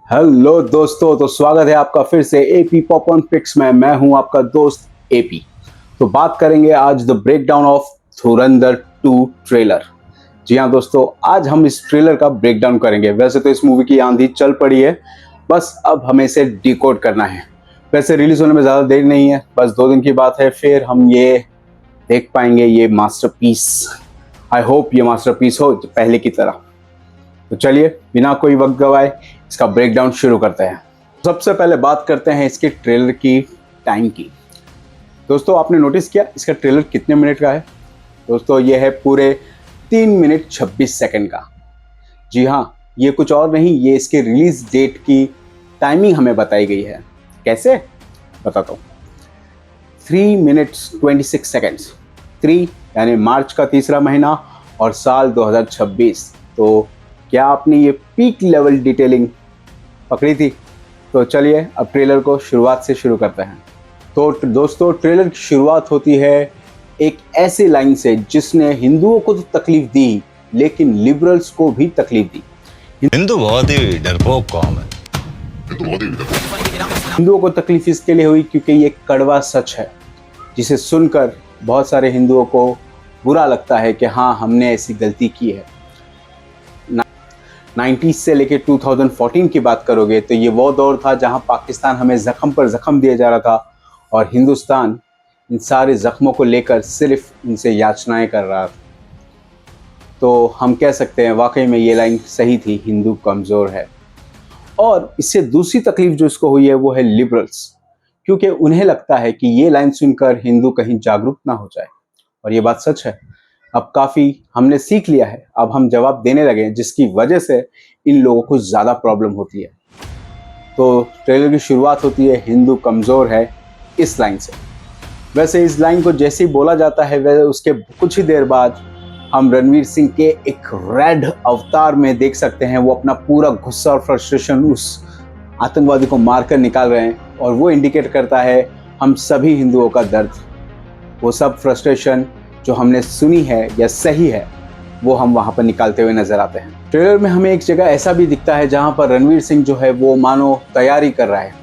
Hello दोस्तों, तो स्वागत है आपका फिर से एपी पॉपकॉर्न पिक्स में। मैं हूं आपका दोस्त एपी। तो बात करेंगे आज the breakdown of Dhurandhar 2 trailer. जी हाँ दोस्तों, आज हम इस ट्रेलर का ब्रेकडाउन करेंगे। वैसे तो इस मूवी की आंधी चल पड़ी है, बस अब हमें इसे डिकोड करना है। वैसे रिलीज होने में ज़्यादा देर नहीं है, बस 2 दिन की बात है, फिर हम ये देख पाएंगे ये मास्टरपीस। आई होप ये मास्टरपीस हो पहले की तरह। तो चलिए बिना कोई वक्त गवाए इसका ब्रेकडाउन शुरू करते हैं। सबसे पहले बात करते हैं इसके ट्रेलर की टाइम की। दोस्तों आपने नोटिस किया इसका ट्रेलर कितने मिनट का है? दोस्तों ये है पूरे 3 मिनट 26 सेकंड का। जी हाँ, ये कुछ और नहीं, ये इसके रिलीज डेट की टाइमिंग हमें बताई गई है। कैसे बताता हूँ। 3 मिनट्स 26 सेकंड्स, 3 यानी मार्च का तीसरा महीना और साल 2026। तो क्या आपने ये पीक लेवल डिटेलिंग पकड़ी थी? तो चलिए अब ट्रेलर को शुरुआत से शुरू करते हैं। तो दोस्तों ट्रेलर की शुरुआत होती है एक ऐसी लाइन से जिसने हिंदुओं को तो तकलीफ दी लेकिन लिबरल्स को भी तकलीफ दी। हिंदू बहुत ही डरपोक कौम है। हिंदुओं को तकलीफ इसके लिए हुई क्योंकि ये कड़वा सच है जिसे सुनकर बहुत सारे हिंदुओं को बुरा लगता है कि हाँ हमने ऐसी गलती की है। 90s से लेके 2014 की बात करोगे तो ये वो दौर था जहां पाकिस्तान हमें जख्म पर जख्म दिया जा रहा था और हिंदुस्तान इन सारे जख्मों को लेकर सिर्फ इनसे याचनाएं कर रहा था। तो हम कह सकते हैं वाकई में ये लाइन सही थी, हिंदू कमज़ोर है। और इससे दूसरी तकलीफ जो इसको हुई है वो है लिबरल्स, क्योंकि उन्हें लगता है कि ये लाइन सुनकर हिंदू कहीं जागरूक ना हो जाए। और ये बात सच है, अब काफ़ी हमने सीख लिया है, अब हम जवाब देने लगे जिसकी वजह से इन लोगों को ज़्यादा प्रॉब्लम होती है। तो ट्रेलर की शुरुआत होती है हिंदू कमज़ोर है इस लाइन से। वैसे इस लाइन को जैसे ही बोला जाता है वैसे उसके कुछ ही देर बाद हम रणवीर सिंह के एक रेड अवतार में देख सकते हैं। वो अपना पूरा गुस्सा और फ्रस्ट्रेशन उस आतंकवादी को मारकर निकाल रहे हैं और वो इंडिकेट करता है हम सभी हिंदुओं का दर्द। वो सब फ्रस्ट्रेशन जो हमने सुनी है या सही है वो हम वहाँ पर निकालते हुए नजर आते हैं। ट्रेलर में हमें एक जगह ऐसा भी दिखता है जहाँ पर रणवीर सिंह जो है वो मानो तैयारी कर रहा है।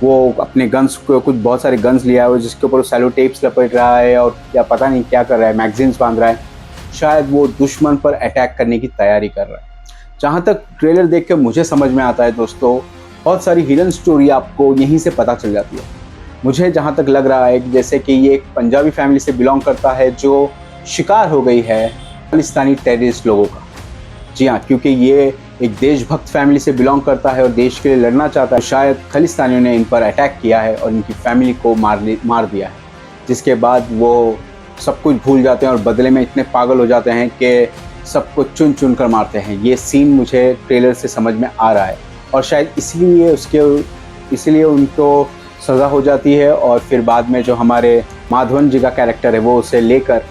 वो अपने गन्स को कुछ बहुत सारे गन्स लिया है जिसके ऊपर सैलो टेप्स लपेट रहा है और या पता नहीं क्या कर रहा है, मैगजीन्स बांध रहा है। शायद वो दुश्मन पर अटैक करने की तैयारी कर रहा है। जहाँ तक ट्रेलर देख के मुझे समझ में आता है दोस्तों, बहुत सारी हिडन स्टोरी आपको यहीं से पता चल जाती है। मुझे जहाँ तक लग रहा है कि जैसे कि ये एक पंजाबी फैमिली से बिलोंग करता है जो शिकार हो गई है खालिस्तानी टेररिस्ट लोगों का। जी हाँ, क्योंकि ये एक देशभक्त फैमिली से बिलोंग करता है और देश के लिए लड़ना चाहता है। शायद खालिस्तानियों ने इन पर अटैक किया है और इनकी फैमिली को मार दिया है, जिसके बाद वो सब कुछ भूल जाते हैं और बदले में इतने पागल हो जाते हैं कि सबको चुन चुन कर मारते हैं। ये सीन मुझे ट्रेलर से समझ में आ रहा है और शायद इसलिए उनको सज़ा हो जाती है और फिर बाद में जो हमारे माधवन जी का कैरेक्टर है वो उसे लेकर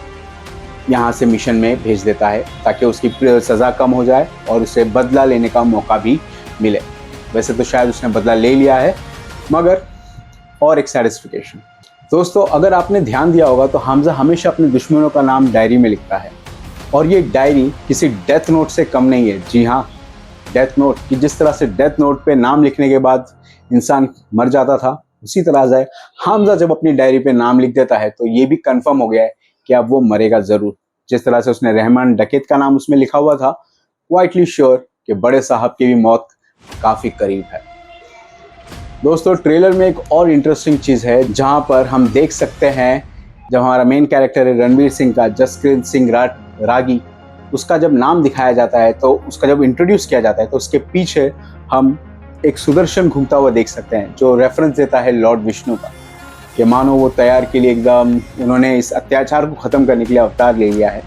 यहाँ से मिशन में भेज देता है ताकि उसकी सज़ा कम हो जाए और उसे बदला लेने का मौका भी मिले। वैसे तो शायद उसने बदला ले लिया है, मगर और एक सेटिस्फिकेशन। दोस्तों अगर आपने ध्यान दिया होगा तो हमजा हमेशा अपने दुश्मनों का नाम डायरी में लिखता है और ये डायरी किसी डेथ नोट से कम नहीं है। जी हाँ, डेथ नोट कि जिस तरह से डेथ नोट पे नाम लिखने के बाद इंसान मर जाता था, उसी तरह से हमजा जब अपनी डायरी पे नाम लिख देता है तो ये भी कंफर्म हो गया है कि अब वो मरेगा ज़रूर। जिस तरह से उसने रहमान डकैत का नाम उसमें लिखा हुआ था, क्वाइटली श्योर कि बड़े साहब की भी मौत काफ़ी करीब है। दोस्तों ट्रेलर में एक और इंटरेस्टिंग चीज़ है जहां पर हम देख सकते हैं जब हमारा मेन कैरेक्टर है रणवीर सिंह का, जसकृत सिंह रागी, उसका जब नाम दिखाया जाता है तो उसका जब इंट्रोड्यूस किया जाता है तो उसके पीछे हम एक सुदर्शन घूमता हुआ देख सकते हैं जो रेफरेंस देता है लॉर्ड विष्णु का, कि मानो वो तैयार के लिए एकदम उन्होंने इस अत्याचार को ख़त्म करने के लिए अवतार ले लिया है।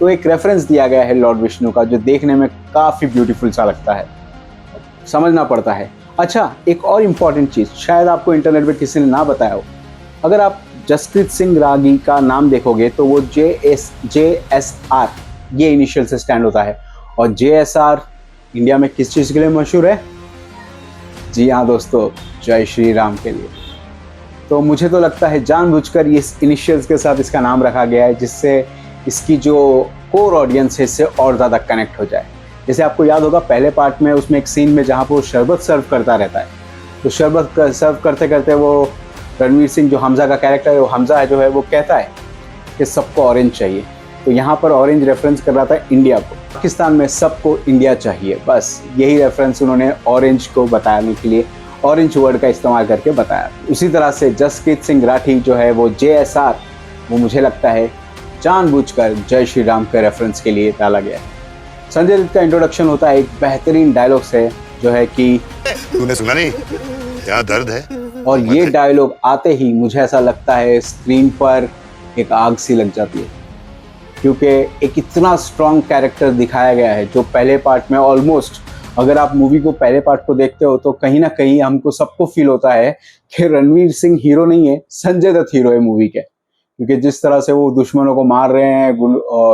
तो एक रेफरेंस दिया गया है लॉर्ड विष्णु का जो देखने में काफ़ी ब्यूटीफुल सा लगता है, समझना पड़ता है। अच्छा, एक और इम्पॉर्टेंट चीज़ शायद आपको इंटरनेट पर किसी ने ना बताया हो, अगर आप जसकृत सिंह रागी का नाम देखोगे तो वो JSR ये इनिशियल से स्टैंड होता है। और JSR इंडिया में किस चीज़ के लिए मशहूर है? जी हाँ दोस्तों, जय श्री राम के लिए। तो मुझे तो लगता है जानबूझकर ये इनिशियल्स के साथ इसका नाम रखा गया है जिससे इसकी जो कोर ऑडियंस है इससे और ज़्यादा कनेक्ट हो जाए। जैसे आपको याद होगा पहले पार्ट में उसमें एक सीन में जहाँ पर वो शरबत सर्व करता रहता है, तो शरबत सर्व करते करते वो रणवीर सिंह जो हमजा का कैरेक्टर है, वो हमजा है जो है वो कहता है कि सबको ऑरेंज चाहिए। तो यहाँ पर ऑरेंज रेफरेंस कर रहा था इंडिया को। पाकिस्तान में सबको इंडिया चाहिए, बस यही रेफरेंस उन्होंने ऑरेंज को बताने के लिए ऑरेंज वर्ड का इस्तेमाल करके बताया। उसी तरह से जसकीत सिंह राठी जो है वो JSR, वो मुझे लगता है जानबूझकर जय श्री राम के रेफरेंस के लिए डाला गया है। संजय दत्त का इंट्रोडक्शन होता है एक बेहतरीन डायलॉग से, जो है कि तूने सुना नहीं, यहाँ दर्द है। और ये डायलॉग आते ही मुझे ऐसा लगता है स्क्रीन पर एक आग सी लग जाती है, क्योंकि एक इतना स्ट्रॉन्ग कैरेक्टर दिखाया गया है जो पहले पार्ट में ऑलमोस्ट, अगर आप मूवी को पहले पार्ट को देखते हो तो कहीं ना कहीं हमको सबको फील होता है कि रणवीर सिंह हीरो नहीं है, संजय दत्त हीरो है मूवी के। क्योंकि जिस तरह से वो दुश्मनों को मार रहे हैं,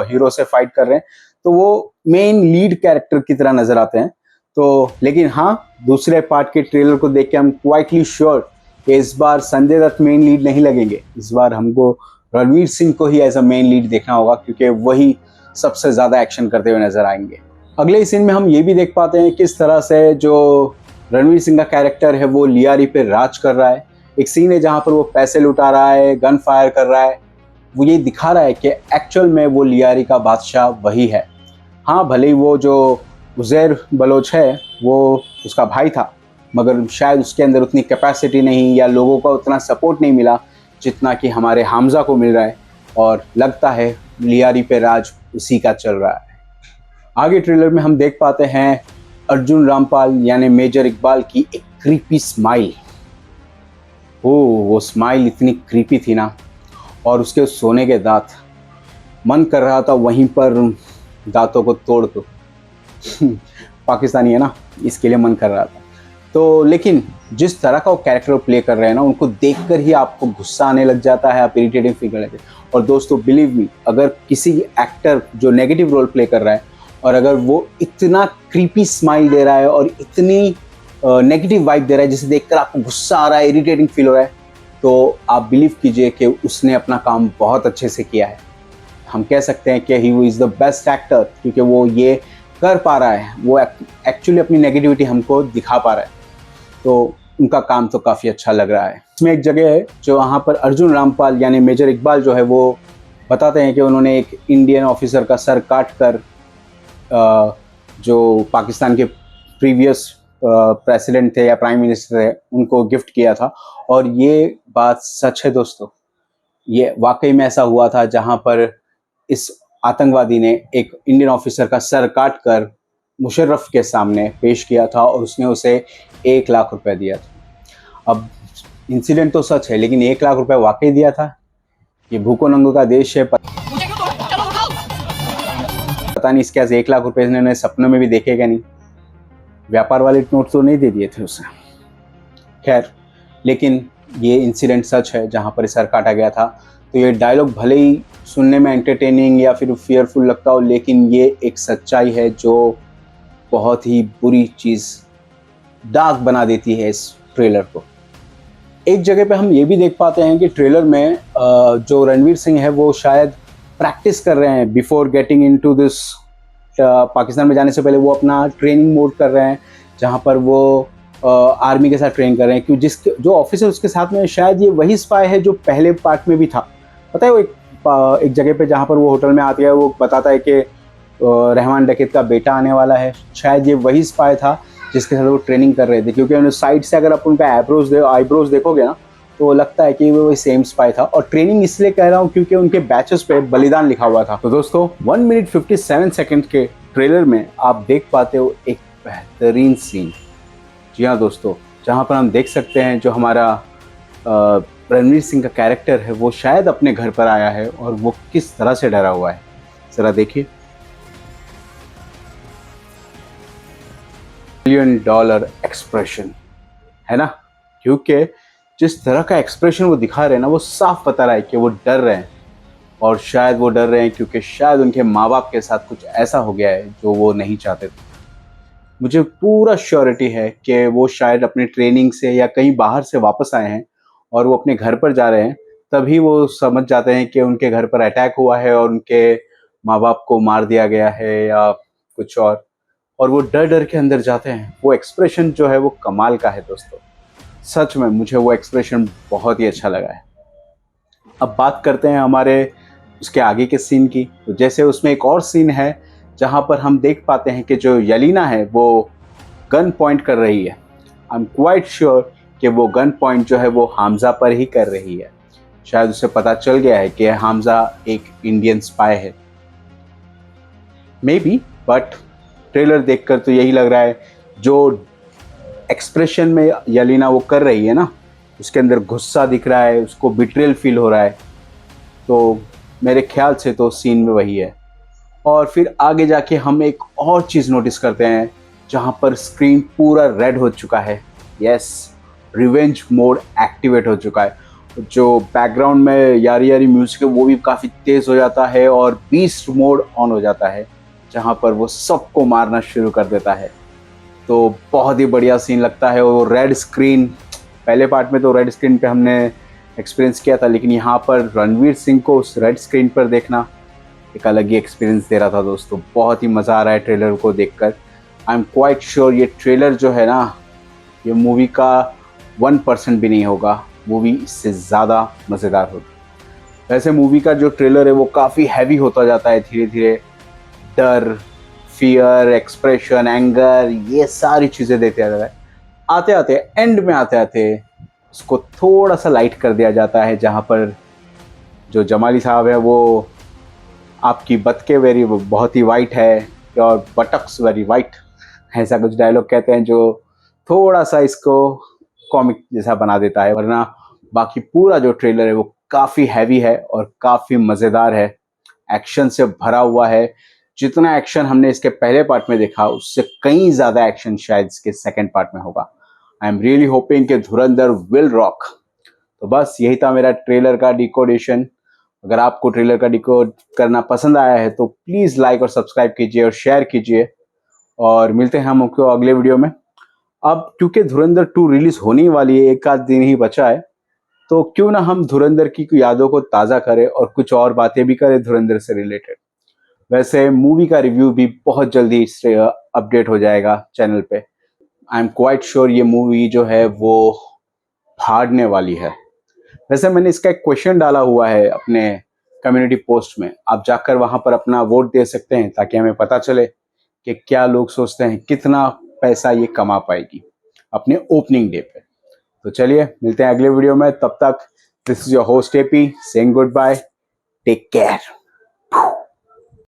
हीरो से फाइट कर रहे हैं, तो वो मेन लीड कैरेक्टर की तरह नजर आते हैं। तो लेकिन हाँ, दूसरे पार्ट के ट्रेलर को देख के हम क्वाइटली श्योर कि इस बार संजय दत्त मेन लीड नहीं लगेंगे, इस बार हमको रणवीर सिंह को ही एज अ मेन लीड देखना होगा, क्योंकि वही सबसे ज्यादा एक्शन करते हुए नजर आएंगे। अगले ही सीन में हम ये भी देख पाते हैं किस तरह से जो रणवीर सिंह का कैरेक्टर है वो लियारी पे राज कर रहा है। एक सीन है जहाँ पर वो पैसे लुटा रहा है, गन फायर कर रहा है, वो ये दिखा रहा है कि एक्चुअल में वो लियारी का बादशाह वही है। हाँ, भले ही वो जो उज़ैर बलोच है वो उसका भाई था, मगर शायद उसके अंदर उतनी कैपेसिटी नहीं या लोगों का उतना सपोर्ट नहीं मिला जितना कि हमारे हमजा को मिल रहा है, और लगता है लियारी पे राज उसी का चल रहा है। आगे ट्रेलर में हम देख पाते हैं अर्जुन रामपाल यानी मेजर इकबाल की एक क्रीपी स्माइल। वो स्माइल इतनी क्रीपी थी ना, और उसके सोने के दांत, मन कर रहा था वहीं पर दांतों को तोड़ दो। पाकिस्तानी है ना, इसके लिए मन कर रहा था। तो लेकिन जिस तरह का वो कैरेक्टर प्ले कर रहे हैं ना, उनको देखकर ही आपको गुस्सा आने लग जाता है, आप इरिटेटिंग फील करने लगते हैं। और दोस्तों बिलीव मी, अगर किसी एक्टर जो नेगेटिव रोल प्ले कर रहा है और अगर वो इतना क्रीपी स्माइल दे रहा है और इतनी नेगेटिव वाइब दे रहा है जिसे देखकर आपको गुस्सा आ रहा है, इरिटेटिंग फील हो रहा है, तो आप बिलीव कीजिए कि उसने अपना काम बहुत अच्छे से किया है। हम कह सकते हैं कि he is the best actor, क्योंकि वो ये कर पा रहा है, वो एक्चुअली अपनी नेगेटिविटी हमको दिखा पा रहा है। तो उनका काम तो काफ़ी अच्छा लग रहा है। इसमें एक जगह है जो वहाँ पर अर्जुन रामपाल यानी मेजर इकबाल जो है वो बताते हैं कि उन्होंने एक इंडियन ऑफिसर का सर काट कर जो पाकिस्तान के प्रीवियस प्रेसिडेंट थे या प्राइम मिनिस्टर थे उनको गिफ्ट किया था। और ये बात सच है दोस्तों, ये वाकई में ऐसा हुआ था, जहाँ पर इस आतंकवादी ने एक इंडियन ऑफिसर का सर काट कर मुशर्रफ के सामने पेश किया था और उसने उसे 1 लाख रुपए दिया था। अब इंसिडेंट तो सच है, लेकिन 1 लाख रुपए वाकई दिया था? ये भूखों नंगों का देश है, पता नहीं इसके 1 लाख रुपए इन्होंने सपनों में भी देखेगा नहीं। व्यापार वाले नोट तो नहीं दे दिए थे उसे। खैर, लेकिन ये इंसिडेंट सच है जहाँ पर सर काटा गया था। तो ये डायलॉग भले ही सुनने में एंटरटेनिंग या फिर फियरफुल लगता हो, लेकिन ये एक सच्चाई है जो बहुत ही बुरी चीज़, डार्क बना देती है इस ट्रेलर को। एक जगह पे हम ये भी देख पाते हैं कि ट्रेलर में जो रणवीर सिंह है वो शायद प्रैक्टिस कर रहे हैं before getting into this. Pakistan में जाने से पहले वो अपना ट्रेनिंग मोड कर रहे हैं, जहाँ पर वो आर्मी के साथ ट्रेन कर रहे हैं। क्योंकि जो ऑफिसर उसके साथ में, शायद ये वही स्पाई है जो पहले पार्ट में भी था। पता है, वो एक जगह पे जहाँ पर वो होटल में आती है, वो बताता है कि रहमान डकैत का बेटा आने वाला है। शायद ये वही स्पाई था जिसके साथ वो ट्रेनिंग कर रहे थे, क्योंकि उन्हें साइड से अगर आप उनका आईब्रोज देखोगे ना, तो लगता है कि वो वही सेम स्पाई था। और ट्रेनिंग इसलिए कह रहा हूँ क्योंकि उनके बैचेस पे बलिदान लिखा हुआ था। तो दोस्तों 1 मिनट 57 सेकंड के ट्रेलर में आप देख पाते हो एक बेहतरीन सीन। जी हाँ दोस्तों, जहाँ पर हम देख सकते हैं जो हमारा रणवीर सिंह का कैरेक्टर है वो शायद अपने घर पर आया है और वो किस तरह से डरा हुआ है, जरा देखिए। $1 एक्सप्रेशन है ना, क्योंकि जिस तरह का एक्सप्रेशन वो दिखा रहे हैं ना, वो साफ बता रहा है कि वो डर रहे हैं। और शायद वो डर रहे हैं क्योंकि शायद उनके माँ बाप के साथ कुछ ऐसा हो गया है जो वो नहीं चाहते थे। मुझे पूरा श्योरिटी है कि वो शायद अपनी ट्रेनिंग से या कहीं बाहर से वापस आए हैं और वो अपने घर पर जा रहे हैं, तभी वो समझ जाते हैं कि उनके घर पर अटैक हुआ है और उनके माँ बाप को मार दिया गया है या कुछ और। और वो डर डर के अंदर जाते हैं, वो एक्सप्रेशन जो है वो कमाल का है दोस्तों। सच में मुझे वो एक्सप्रेशन बहुत ही अच्छा लगा है। अब बात करते हैं हमारे उसके आगे के सीन की। तो जैसे उसमें एक और सीन है जहाँ पर हम देख पाते हैं कि जो यलीना है वो गन पॉइंट कर रही है। आई एम क्वाइट श्योर कि वो गन पॉइंट जो है वो हामजा पर ही कर रही है। शायद उसे पता चल गया है कि हामजा एक इंडियन स्पाई है, मे बी। बट ट्रेलर देखकर तो यही लग रहा है, जो एक्सप्रेशन में यलीना वो कर रही है ना, उसके अंदर गुस्सा दिख रहा है, उसको बिट्रेल फील हो रहा है। तो मेरे ख्याल से तो सीन में वही है। और फिर आगे जाके हम एक और चीज़ नोटिस करते हैं जहाँ पर स्क्रीन पूरा रेड हो चुका है। यस, रिवेंज मोड एक्टिवेट हो चुका है। जो बैकग्राउंड में यारी यारी म्यूजिक है वो भी काफ़ी तेज़ हो जाता है और बीस्ट मोड ऑन हो जाता है, जहाँ पर वो सबको मारना शुरू कर देता है। तो बहुत ही बढ़िया सीन लगता है। और रेड स्क्रीन, पहले पार्ट में तो रेड स्क्रीन पे हमने एक्सपीरियंस किया था, लेकिन यहाँ पर रणवीर सिंह को उस रेड स्क्रीन पर देखना एक अलग ही एक्सपीरियंस दे रहा था दोस्तों। बहुत ही मज़ा आ रहा है ट्रेलर को देखकर। आई एम क्वाइट श्योर ये ट्रेलर जो है ना, ये मूवी का 1% भी नहीं होगा, मूवी इससे ज़्यादा मज़ेदार होगी। वैसे मूवी का जो ट्रेलर है वो काफ़ी हैवी होता जाता है धीरे धीरे। डर, फियर, एक्सप्रेशन, एंगर, ये सारी चीज़ें देते जाता है। आते आते एंड में आते आते उसको थोड़ा सा लाइट कर दिया जाता है, जहाँ पर जो जमाली साहब है वो आपकी बतके वेरी बहुत ही वाइट है और बटक्स वेरी वाइट, ऐसा कुछ डायलॉग कहते हैं जो थोड़ा सा इसको कॉमिक जैसा बना देता है। वरना बाकी पूरा जो ट्रेलर है वो काफ़ी हैवी है और काफ़ी मज़ेदार है, एक्शन से भरा हुआ है। जितना एक्शन हमने इसके पहले पार्ट में देखा उससे कहीं ज़्यादा एक्शन शायद इसके सेकंड पार्ट में होगा। आई एम रियली होपिंग कि धुरंधर विल रॉक। तो बस यही था मेरा ट्रेलर का डिकोडेशन। अगर आपको ट्रेलर का डिकोड करना पसंद आया है तो प्लीज़ लाइक और सब्सक्राइब कीजिए और शेयर कीजिए, और मिलते हैं हम आपको अगले वीडियो में। अब क्योंकि धुरंधर 2 रिलीज होने वाली है, एक आध दिन ही बचा है, तो क्यों ना हम धुरंधर की यादों को ताज़ा करें और कुछ और बातें भी करें धुरंधर से रिलेटेड। वैसे मूवी का रिव्यू भी बहुत जल्दी इससे अपडेट हो जाएगा चैनल पे। आई एम क्वाइट श्योर ये मूवी जो है वो फाड़ने वाली है। वैसे मैंने इसका एक क्वेश्चन डाला हुआ है अपने कम्युनिटी पोस्ट में, आप जाकर वहां पर अपना वोट दे सकते हैं ताकि हमें पता चले कि क्या लोग सोचते हैं कितना पैसा ये कमा पाएगी अपने ओपनिंग डे पे। तो चलिए मिलते हैं अगले वीडियो में, तब तक this is your host AP saying goodbye, take care.